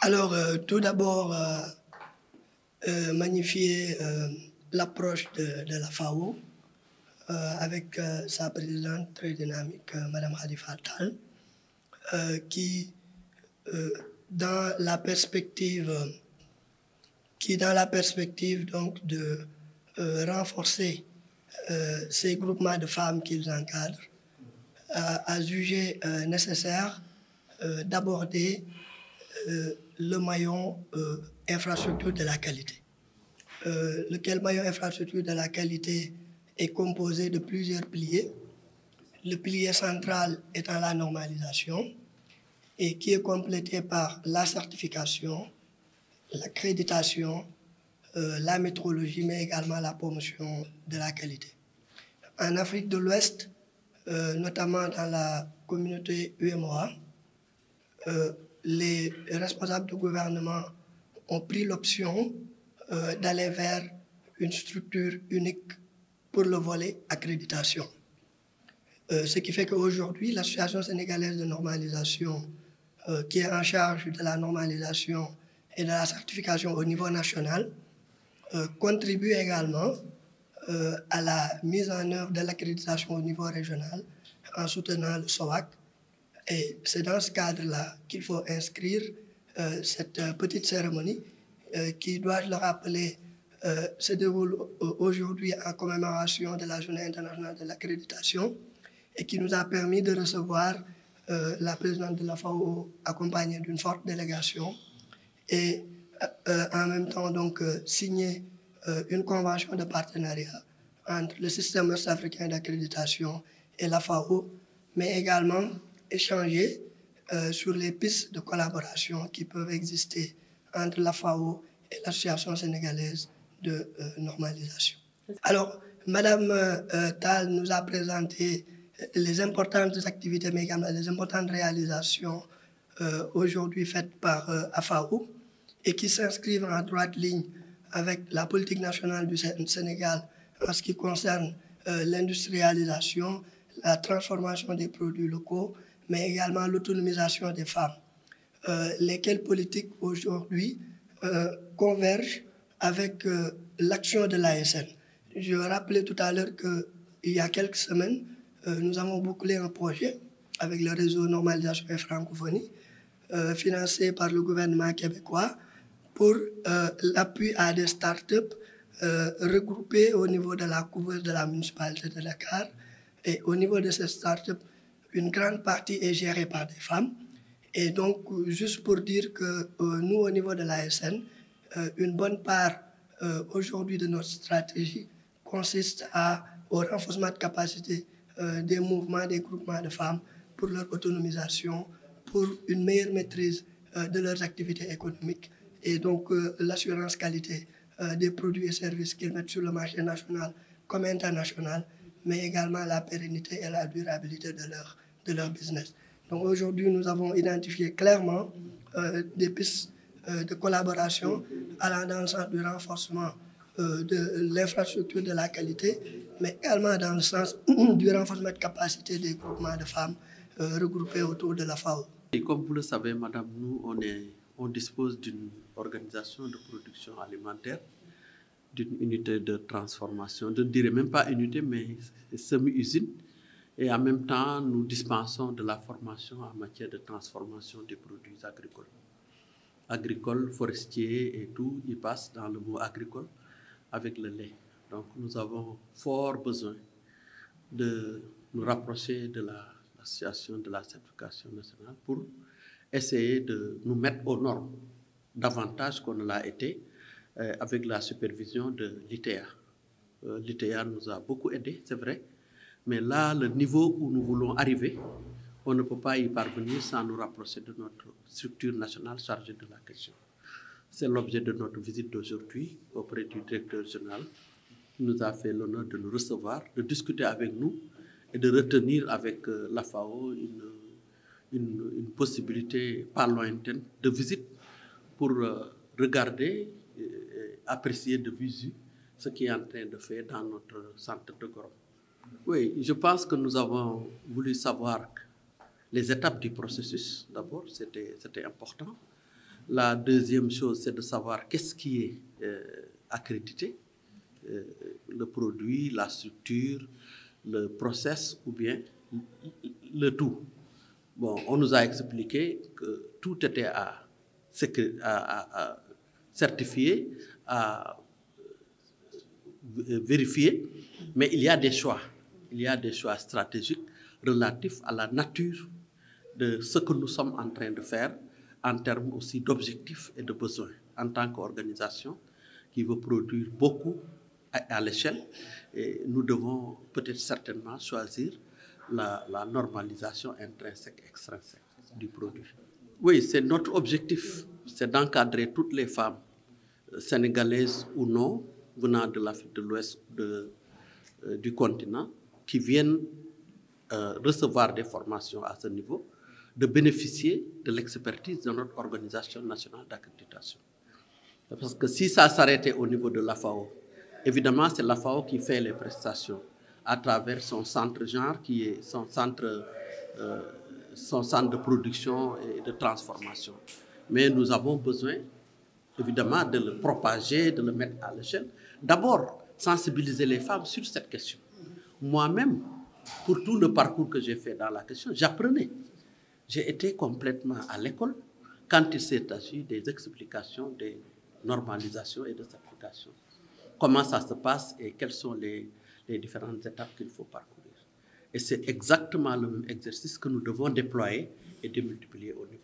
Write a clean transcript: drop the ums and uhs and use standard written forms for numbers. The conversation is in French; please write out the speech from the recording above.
Alors, tout d'abord, magnifier l'approche de la FAO avec sa présidente très dynamique, Madame Khalifa Tal, qui, dans la perspective donc de renforcer ces groupements de femmes qu'ils encadrent, a jugé nécessaire d'aborder le maillon infrastructure de la qualité. Lequel maillon infrastructure de la qualité est composé de plusieurs piliers. Le pilier central étant la normalisation et qui est complété par la certification, l'accréditation, la métrologie, mais également la promotion de la qualité. En Afrique de l'Ouest, notamment dans la communauté UEMOA, les responsables du gouvernement ont pris l'option d'aller vers une structure unique pour le volet accréditation. Ce qui fait qu'aujourd'hui, l'Association sénégalaise de normalisation, qui est en charge de la normalisation et de la certification au niveau national, contribue également à la mise en œuvre de l'accréditation au niveau régional en soutenant le SOAC. Et c'est dans ce cadre-là qu'il faut inscrire cette petite cérémonie qui, dois-je le rappeler, se déroule aujourd'hui en commémoration de la Journée internationale de l'accréditation et qui nous a permis de recevoir la présidente de la FAO accompagnée d'une forte délégation et en même temps donc signer une convention de partenariat entre le système ouest-africain d'accréditation et la FAO, mais également échanger sur les pistes de collaboration qui peuvent exister entre la FAO et l'Association sénégalaise de normalisation. Alors, Madame Tal nous a présenté les importantes activités, mais également les importantes réalisations aujourd'hui faites par AFAO et qui s'inscrivent en droite ligne avec la politique nationale du Sénégal en ce qui concerne l'industrialisation, la transformation des produits locaux, mais également l'autonomisation des femmes, lesquelles politiques aujourd'hui convergent avec l'action de l'ASN. Je rappelais tout à l'heure qu'il y a quelques semaines, nous avons bouclé un projet avec le réseau Normalisation et Francophonie, financé par le gouvernement québécois, pour l'appui à des startups regroupées au niveau de la couveuse de la municipalité de Dakar. Et au niveau de ces startups, une grande partie est gérée par des femmes. Et donc, juste pour dire que nous, au niveau de l'ASN, une bonne part aujourd'hui de notre stratégie consiste au renforcement de capacité des mouvements, des groupements de femmes pour leur autonomisation, pour une meilleure maîtrise de leurs activités économiques et donc l'assurance qualité des produits et services qu'ils mettent sur le marché national comme international, mais également la pérennité et la durabilité de leur business. Donc aujourd'hui, nous avons identifié clairement des pistes de collaboration allant dans le sens du renforcement de l'infrastructure de la qualité, mais également dans le sens du renforcement de capacité des groupements de femmes regroupés autour de la FAO. Et comme vous le savez, madame, nous, on dispose d'une organisation de production alimentaire, d'une unité de transformation, je ne dirais même pas unité, mais semi-usine. Et en même temps, nous dispensons de la formation en matière de transformation des produits agricoles. Agricoles, forestiers et tout, ils passent dans le mot agricole avec le lait. Donc nous avons fort besoin de nous rapprocher de l'association de la certification nationale pour essayer de nous mettre aux normes davantage qu'on ne l'a été avec la supervision de l'ITA. L'ITA nous a beaucoup aidés, c'est vrai, mais là, le niveau où nous voulons arriver, on ne peut pas y parvenir sans nous rapprocher de notre structure nationale chargée de la question. C'est l'objet de notre visite d'aujourd'hui auprès du directeur général qui nous a fait l'honneur de nous recevoir, de discuter avec nous et de retenir avec la FAO une possibilité pas lointaine de visite pour regarder et apprécier de visu ce qui est en train de faire dans notre centre de Gorom. Oui, je pense que nous avons voulu savoir les étapes du processus. D'abord, c'était important. La deuxième chose, c'est de savoir qu'est-ce qui est accrédité, le produit, la structure, le process ou bien le tout. Bon, on nous a expliqué que tout était à certifier, à vérifier, mais il y a des choix. Il y a des choix stratégiques relatifs à la nature de ce que nous sommes en train de faire en termes aussi d'objectifs et de besoins. En tant qu'organisation qui veut produire beaucoup à l'échelle, nous devons peut-être certainement choisir la normalisation intrinsèque, extrinsèque du produit. Oui, c'est notre objectif, c'est d'encadrer toutes les femmes sénégalaises ou non, venant de l'Afrique de l'Ouest du continent, qui viennent recevoir des formations à ce niveau, de bénéficier de l'expertise de notre organisation nationale d'accréditation. Parce que si ça s'arrêtait au niveau de l'AFAO, évidemment, c'est l'AFAO qui fait les prestations à travers son centre genre, qui est son centre de production et de transformation. Mais nous avons besoin, évidemment, de le propager, de le mettre à l'échelle. D'abord, sensibiliser les femmes sur cette question. Moi-même, pour tout le parcours que j'ai fait dans la question, j'apprenais. J'ai été complètement à l'école quand il s'est agi des explications, des normalisations et de certification. Comment ça se passe et quelles sont les différentes étapes qu'il faut parcourir. Et c'est exactement le même exercice que nous devons déployer et démultiplier au niveau